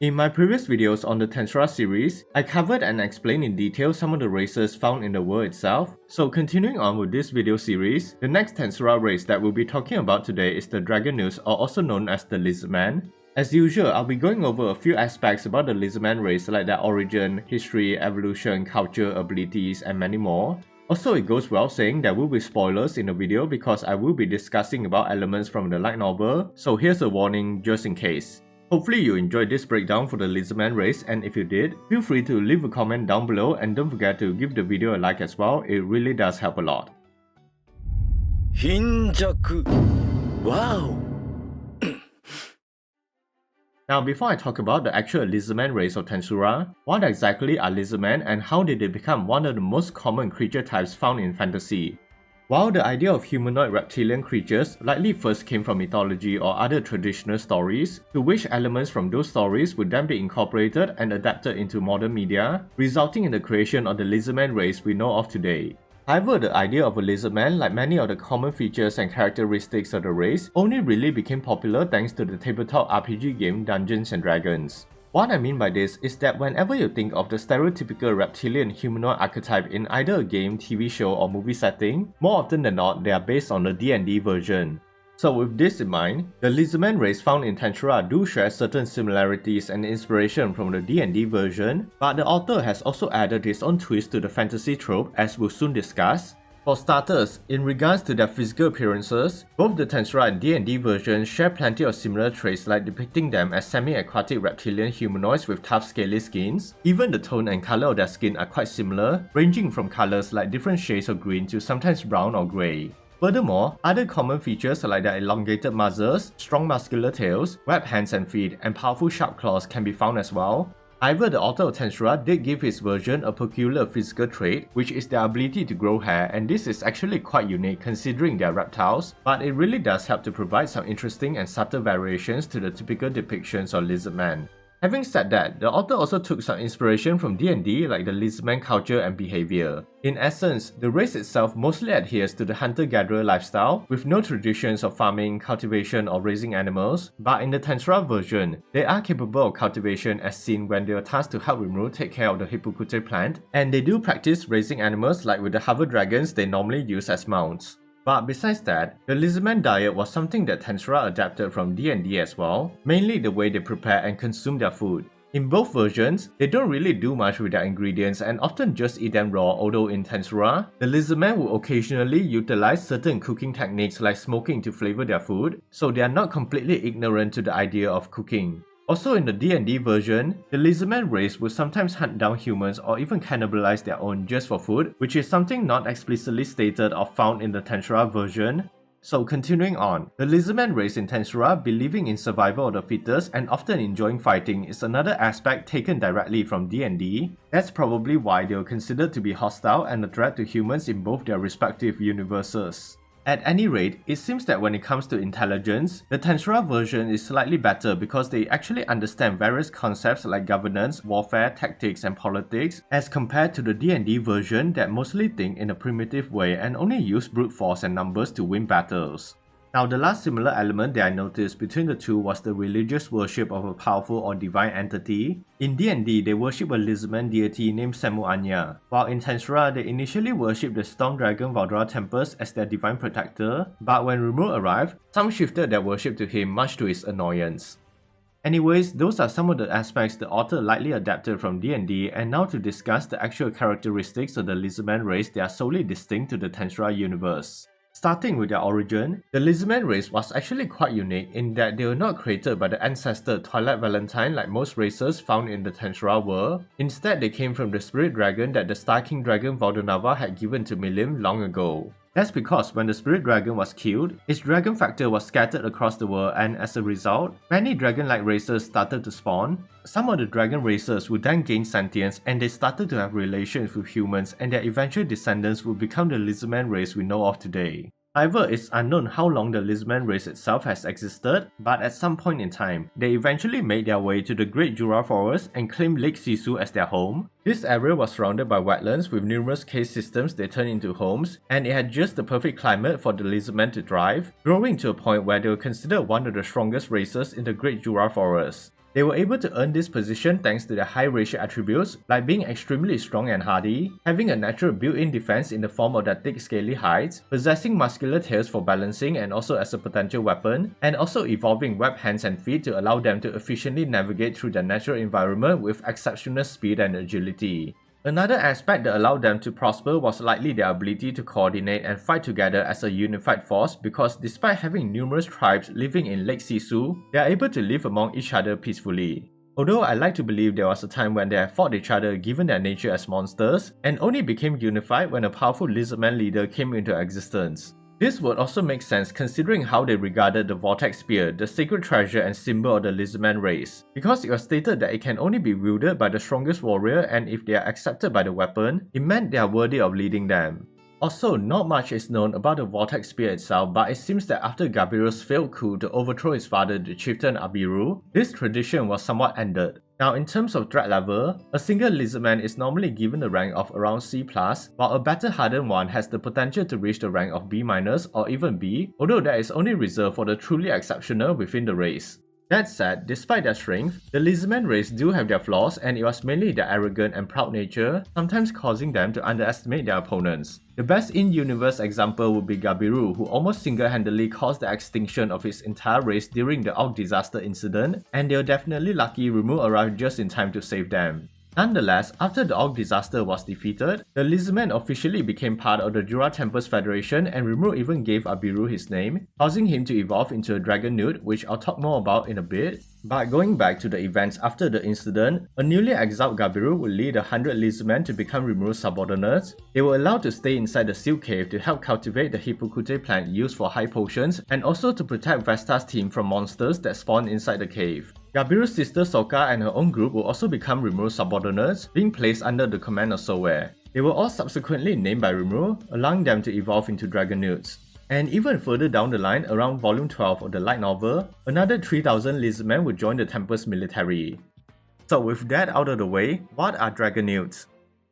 In my previous videos on the Tensura series, I covered and explained in detail some of the races found in the world itself. So continuing on with this video series, the next Tensura race that we'll be talking about today is the Dragonewts, or also known as the Lizardmen. As usual, I'll be going over a few aspects about the Lizardmen race like their origin, history, evolution, culture, abilities, and many more. Also, it goes without saying there will be spoilers in the video because I will be discussing about elements from the light novel, so here's a warning just in case. Hopefully you enjoyed this breakdown for the Lizardmen race, and if you did, feel free to leave a comment down below and don't forget to give the video a like as well, it really does help a lot. Hinjaku. Wow! Now before I talk about the actual Lizardmen race of Tensura, what exactly are Lizardmen and how did they become one of the most common creature types found in fantasy? While the idea of humanoid reptilian creatures likely first came from mythology or other traditional stories, to which elements from those stories would then be incorporated and adapted into modern media, resulting in the creation of the Lizardmen race we know of today. However, the idea of a lizardman, like many of the common features and characteristics of the race, only really became popular thanks to the tabletop RPG game Dungeons & Dragons. What I mean by this is that whenever you think of the stereotypical reptilian humanoid archetype in either a game, TV show or movie setting, more often than not they are based on the D&D version. So with this in mind, the Lizardmen race found in Tensura do share certain similarities and inspiration from the D&D version, but the author has also added his own twist to the fantasy trope as we'll soon discuss. For starters, in regards to their physical appearances, both the Tensura and D&D versions share plenty of similar traits like depicting them as semi-aquatic reptilian humanoids with tough scaly skins. Even the tone and color of their skin are quite similar, ranging from colors like different shades of green to sometimes brown or grey. Furthermore, other common features like their elongated muzzles, strong muscular tails, webbed hands and feet, and powerful sharp claws can be found as well. However, the author of Tensura did give his version a peculiar physical trait, which is their ability to grow hair, and this is actually quite unique considering they are reptiles, but it really does help to provide some interesting and subtle variations to the typical depictions of lizardmen. Having said that, the author also took some inspiration from D&D like the lizardman culture and behavior. In essence, the race itself mostly adheres to the hunter-gatherer lifestyle with no traditions of farming, cultivation or raising animals, but in the Tensura version, they are capable of cultivation as seen when they are tasked to help Rimuru take care of the Hippocrate plant, and they do practice raising animals like with the hover dragons they normally use as mounts. But besides that, the lizardman diet was something that Tensura adapted from D&D as well, mainly the way they prepare and consume their food. In both versions, they don't really do much with their ingredients and often just eat them raw, although in Tensura, the lizardmen will occasionally utilize certain cooking techniques like smoking to flavor their food, so they are not completely ignorant to the idea of cooking. Also in the D&D version, the Lizardmen race will sometimes hunt down humans or even cannibalize their own just for food, which is something not explicitly stated or found in the Tensura version. So continuing on, the Lizardmen race in Tensura believing in survival of the fittest and often enjoying fighting is another aspect taken directly from D&D. That's probably why they were considered to be hostile and a threat to humans in both their respective universes. At any rate, it seems that when it comes to intelligence, the Tensura version is slightly better because they actually understand various concepts like governance, warfare, tactics, and politics, as compared to the D&D version that mostly think in a primitive way and only use brute force and numbers to win battles. Now the last similar element that I noticed between the two was the religious worship of a powerful or divine entity. In D&D, they worship a lizardman deity named Semuanya, while in Tensura, they initially worship the storm dragon Valdora Tempest as their divine protector, but when Rimuru arrived, some shifted their worship to him much to his annoyance. Anyways, those are some of the aspects the author likely adapted from D&D, and now to discuss the actual characteristics of the lizardman race that are solely distinct to the Tensura universe. Starting with their origin, the Lizardmen race was actually quite unique in that they were not created by the ancestor Twilight Valentine like most races found in the Tensura world. Instead, they came from the spirit dragon that the Star King Dragon Valdonava had given to Milim long ago. That's because when the spirit dragon was killed, its dragon factor was scattered across the world, and as a result, many dragon-like races started to spawn. Some of the dragon races would then gain sentience and they started to have relations with humans, and their eventual descendants would become the Lizardmen race we know of today. However, it's unknown how long the Lizardmen race itself has existed, but at some point in time, they eventually made their way to the Great Jura Forest and claimed Lake Sisu as their home. This area was surrounded by wetlands with numerous cave systems they turned into homes, and it had just the perfect climate for the Lizardmen to thrive, growing to a point where they were considered one of the strongest races in the Great Jura Forest. They were able to earn this position thanks to their high racial attributes like being extremely strong and hardy, having a natural built-in defense in the form of their thick scaly hides, possessing muscular tails for balancing and also as a potential weapon, and also evolving webbed hands and feet to allow them to efficiently navigate through their natural environment with exceptional speed and agility. Another aspect that allowed them to prosper was likely their ability to coordinate and fight together as a unified force, because despite having numerous tribes living in Lake Sisu, they are able to live among each other peacefully. Although I like to believe there was a time when they have fought each other given their nature as monsters, and only became unified when a powerful lizardman leader came into existence. This would also make sense considering how they regarded the Vortex Spear, the sacred treasure and symbol of the Lizardman race, because it was stated that it can only be wielded by the strongest warrior, and if they are accepted by the weapon, it meant they are worthy of leading them. Also, not much is known about the Vortex Spear itself, but it seems that after Gabiru's failed coup to overthrow his father, the chieftain Gabiru, this tradition was somewhat ended. Now, in terms of threat level, a single lizardman is normally given a rank of around C+, while a better hardened one has the potential to reach the rank of B- or even B, although that is only reserved for the truly exceptional within the race. That said, despite their strength, the Lizardmen race do have their flaws, and it was mainly their arrogant and proud nature, sometimes causing them to underestimate their opponents. The best in-universe example would be Gabiru, who almost single-handedly caused the extinction of his entire race during the Ogre disaster incident, and they were definitely lucky Rumpai arrived just in time to save them. Nonetheless, after the Ogre disaster was defeated, the Lizardmen officially became part of the Jura Tempest Federation, and Rumpai even gave Gabiru his name, causing him to evolve into a Dragonewt, which I'll talk more about in a bit. But going back to the events after the incident, a newly exiled Gabiru would lead 100 Lizardmen to become Rumai's subordinates. They were allowed to stay inside the Seal Cave to help cultivate the Hippocute plant used for high potions, and also to protect Vesta's team from monsters that spawn inside the cave. Gabiru's sister Sokka and her own group will also become Rumai's subordinates, being placed under the command of Soe. They were all subsequently named by Rumai, allowing them to evolve into Dragonewts. And even further down the line, around volume 12 of the light novel, another 3000 Lizardmen would join the Tempest military. So with that out of the way, what are Dragonewts?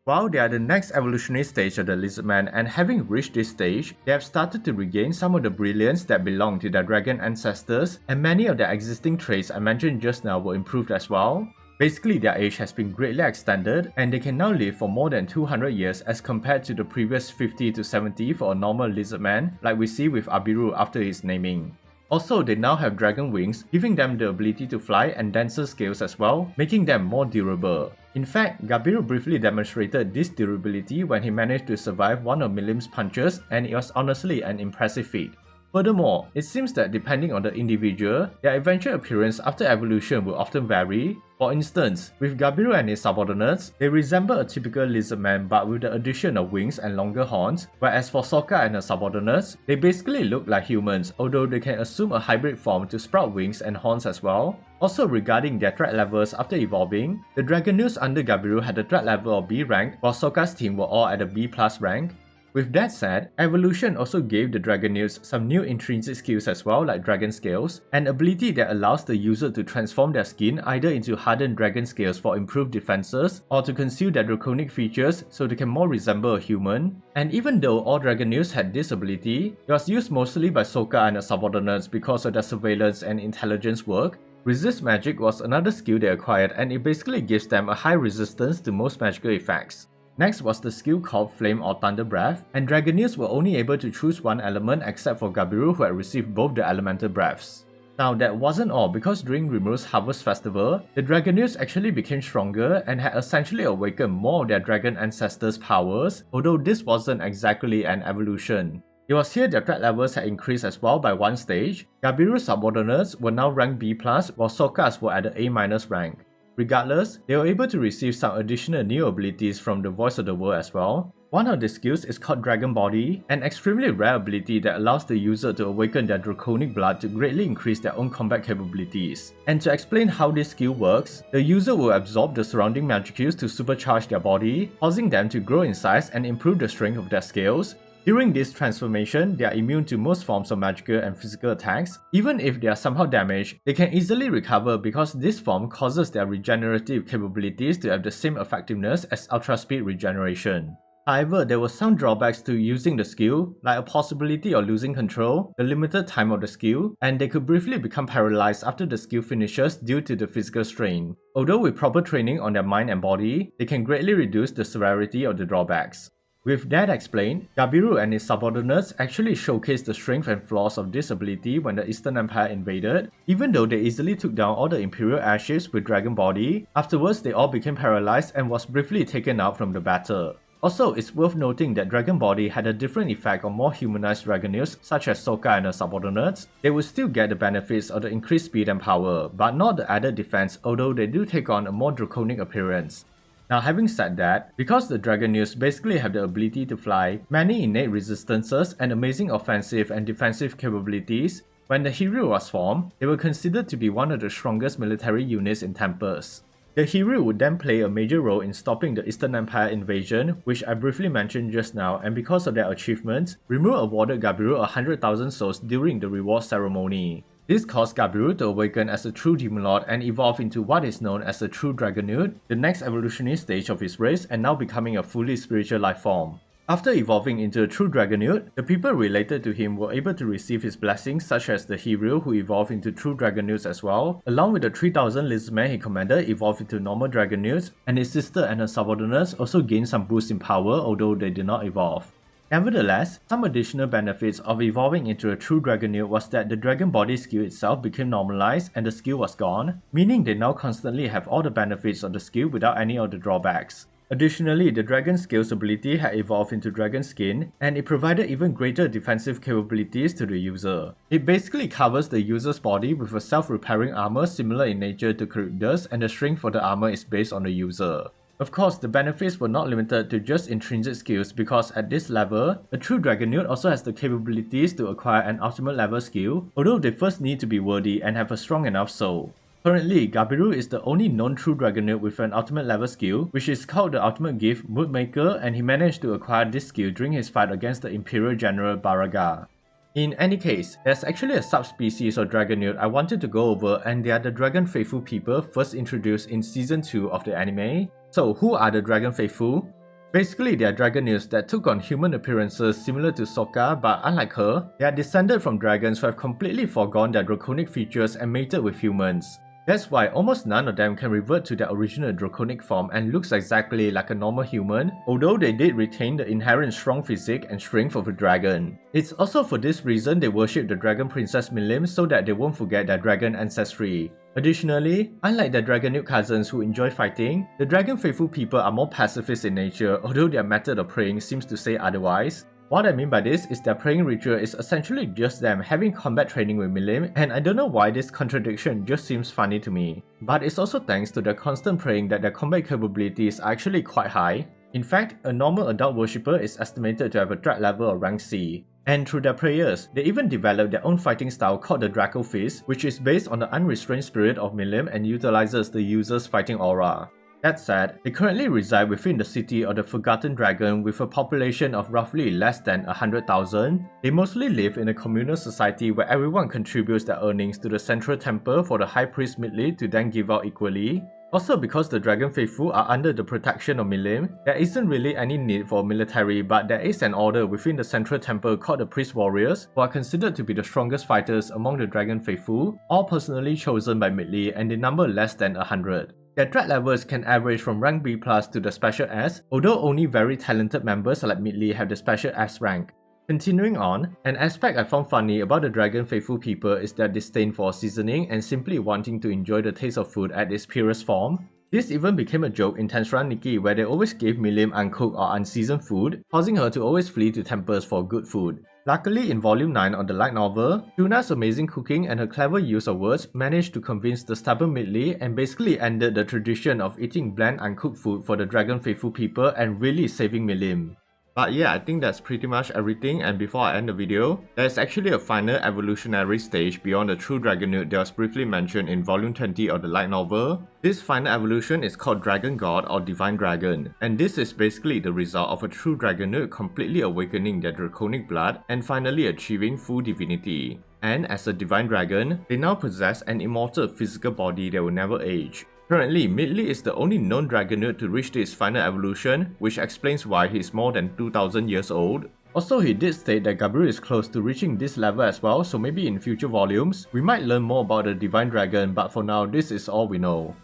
Well, they are the next evolutionary stage of the Lizardmen, and having reached this stage, they have started to regain some of the brilliance that belonged to their dragon ancestors, and many of their existing traits I mentioned just now were improved as well. Basically, their age has been greatly extended, and they can now live for more than 200 years as compared to the previous 50 to 70 for a normal lizardman, like we see with Gabiru after his naming. Also, they now have dragon wings, giving them the ability to fly and denser scales as well, making them more durable. In fact, Gabiru briefly demonstrated this durability when he managed to survive one of Milim's punches, and it was honestly an impressive feat. Furthermore, it seems that depending on the individual, their eventual appearance after evolution will often vary. For instance, with Gabiru and his subordinates, they resemble a typical lizardman but with the addition of wings and longer horns, whereas for Sokka and her subordinates, they basically look like humans, although they can assume a hybrid form to sprout wings and horns as well. Also, regarding their threat levels after evolving, the Dragonewts under Gabiru had a threat level of B rank, while Sokka's team were all at a B+ rank. With that said, evolution also gave the Dragonewts some new intrinsic skills as well, like dragon scales, an ability that allows the user to transform their skin either into hardened dragon scales for improved defenses, or to conceal their draconic features so they can more resemble a human. And even though all Dragonewts had this ability, it was used mostly by Sokka and her subordinates because of their surveillance and intelligence work. Resist magic was another skill they acquired, and it basically gives them a high resistance to most magical effects. Next was the skill called Flame or Thunder Breath, and Dragonewts were only able to choose one element except for Gabiru, who had received both the elemental breaths. Now that wasn't all, because during Rumai's Harvest Festival, the Dragonewts actually became stronger and had essentially awakened more of their dragon ancestors' powers, although this wasn't exactly an evolution. It was here their threat levels had increased as well by one stage. Gabiru's subordinates were now ranked B+, while Sokka's were at the A- rank. Regardless, they were able to receive some additional new abilities from the Voice of the World as well. One of the skills is called Dragon Body, an extremely rare ability that allows the user to awaken their draconic blood to greatly increase their own combat capabilities. And to explain how this skill works, the user will absorb the surrounding magicuse to supercharge their body, causing them to grow in size and improve the strength of their scales. During this transformation, they are immune to most forms of magical and physical attacks. Even if they are somehow damaged, they can easily recover because this form causes their regenerative capabilities to have the same effectiveness as Ultra Speed regeneration. However, there were some drawbacks to using the skill, like a possibility of losing control, the limited time of the skill, and they could briefly become paralyzed after the skill finishes due to the physical strain. Although with proper training on their mind and body, they can greatly reduce the severity of the drawbacks. With that explained, Gabiru and his subordinates actually showcased the strength and flaws of this ability when the Eastern Empire invaded. Even though they easily took down all the Imperial airships with Dragon Body, afterwards they all became paralyzed and was briefly taken out from the battle. Also, it's worth noting that Dragon Body had a different effect on more humanized Dragonewts such as Sokka and her subordinates. They would still get the benefits of the increased speed and power, but not the added defense, although they do take on a more draconic appearance. Now, having said that, because the Dragonewts basically have the ability to fly, many innate resistances and amazing offensive and defensive capabilities, when the Hiryu was formed, they were considered to be one of the strongest military units in Tempest. The Hiryu would then play a major role in stopping the Eastern Empire invasion, which I briefly mentioned just now, and because of their achievements, Rimuru awarded Gabiru 100,000 souls during the reward ceremony. This caused Gabiru to awaken as a true Demon Lord and evolve into what is known as a true Dragonewt, the next evolutionary stage of his race, and now becoming a fully spiritual life form. After evolving into a true Dragonewt, the people related to him were able to receive his blessings, such as the Hiryu who evolved into true Dragonewts as well, along with the 3000 Lizardmen he commanded evolved into normal Dragonewts, and his sister and her subordinates also gained some boost in power although they did not evolve. Nevertheless, some additional benefits of evolving into a true Dragonewt was that the Dragon Body skill itself became normalized and the skill was gone, meaning they now constantly have all the benefits of the skill without any of the drawbacks. Additionally, the Dragon Skill's ability had evolved into Dragon Skin, and it provided even greater defensive capabilities to the user. It basically covers the user's body with a self-repairing armor similar in nature to Charybdis, and the strength for the armor is based on the user. Of course, the benefits were not limited to just intrinsic skills because at this level, a true Dragonewt also has the capabilities to acquire an ultimate level skill, although they first need to be worthy and have a strong enough soul. Currently, Gabiru is the only known true Dragonewt with an ultimate level skill, which is called the Ultimate Gift Moodmaker, and he managed to acquire this skill during his fight against the Imperial General Baraga. In any case, there's actually a subspecies of Dragonewt I wanted to go over, and they are the Dragon Faithful people first introduced in Season 2 of the anime. So who are the Dragon Faithful? Basically, they are Dragonewts that took on human appearances similar to Sokka, but unlike her, they are descended from dragons who have completely forgone their draconic features and mated with humans. That's why almost none of them can revert to their original draconic form and looks exactly like a normal human, although they did retain the inherent strong physique and strength of a dragon. It's also for this reason they worship the Dragon Princess Milim so that they won't forget their dragon ancestry. Additionally, unlike their Dragonewt cousins who enjoy fighting, the Dragon Faithful people are more pacifist in nature, although their method of praying seems to say otherwise. What I mean by this is their praying ritual is essentially just them having combat training with Milim, and I don't know why this contradiction just seems funny to me. But it's also thanks to their constant praying that their combat capabilities are actually quite high. In fact, a normal adult worshipper is estimated to have a threat level of rank C. And through their prayers, they even developed their own fighting style called the Draco Fist, which is based on the unrestrained spirit of Milim and utilizes the user's fighting aura. That said, they currently reside within the city of the Forgotten Dragon with a population of roughly less than 100,000. They mostly live in a communal society where everyone contributes their earnings to the central temple for the High Priest Midley to then give out equally. Also, because the Dragon Faithful are under the protection of Milim, there isn't really any need for military, but there is an order within the central temple called the Priest Warriors, who are considered to be the strongest fighters among the Dragon Faithful, all personally chosen by Midley, and they number less than 100. Their threat levels can average from rank B+ to the Special S, although only very talented members like Midley have the Special S rank. Continuing on, an aspect I found funny about the Dragon Faithful people is their disdain for seasoning and simply wanting to enjoy the taste of food at its purest form. This even became a joke in Tensura Nikki where they always gave Milim uncooked or unseasoned food, causing her to always flee to temples for good food. Luckily, in Volume 9 of the light novel, Tuna's amazing cooking and her clever use of words managed to convince the stubborn Midley and basically ended the tradition of eating bland uncooked food for the Dragon Faithful people and really saving Milim. But yeah, I think that's pretty much everything, and before I end the video, there's actually a final evolutionary stage beyond the true Dragonewt that was briefly mentioned in volume 20 of the light novel. This final evolution is called Dragon God or Divine Dragon, and this is basically the result of a true Dragonewt completely awakening their draconic blood and finally achieving full divinity. And as a Divine Dragon, they now possess an immortal physical body that will never age. Currently, Midley is the only known Dragonewt to reach its final evolution, which explains why he is more than 2000 years old. Also, he did state that Gabiru is close to reaching this level as well, so maybe in future volumes, we might learn more about the Divine Dragon, but for now, this is all we know.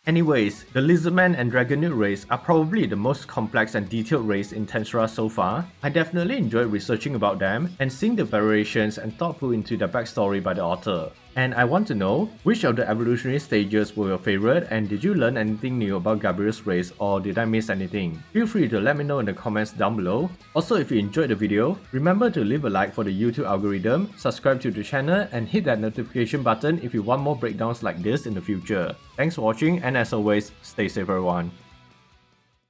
Anyways, the Lizardmen and Dragonewt race are probably the most complex and detailed race in Tensura so far. I definitely enjoyed researching about them and seeing the variations and thought put into the backstory by the author. And I want to know, which of the evolutionary stages were your favorite, and did you learn anything new about Gabiru's race, or did I miss anything? Feel free to let me know in the comments down below. Also, if you enjoyed the video, remember to leave a like for the YouTube algorithm, subscribe to the channel, and hit that notification button if you want more breakdowns like this in the future. Thanks for watching, and as always, stay safe everyone.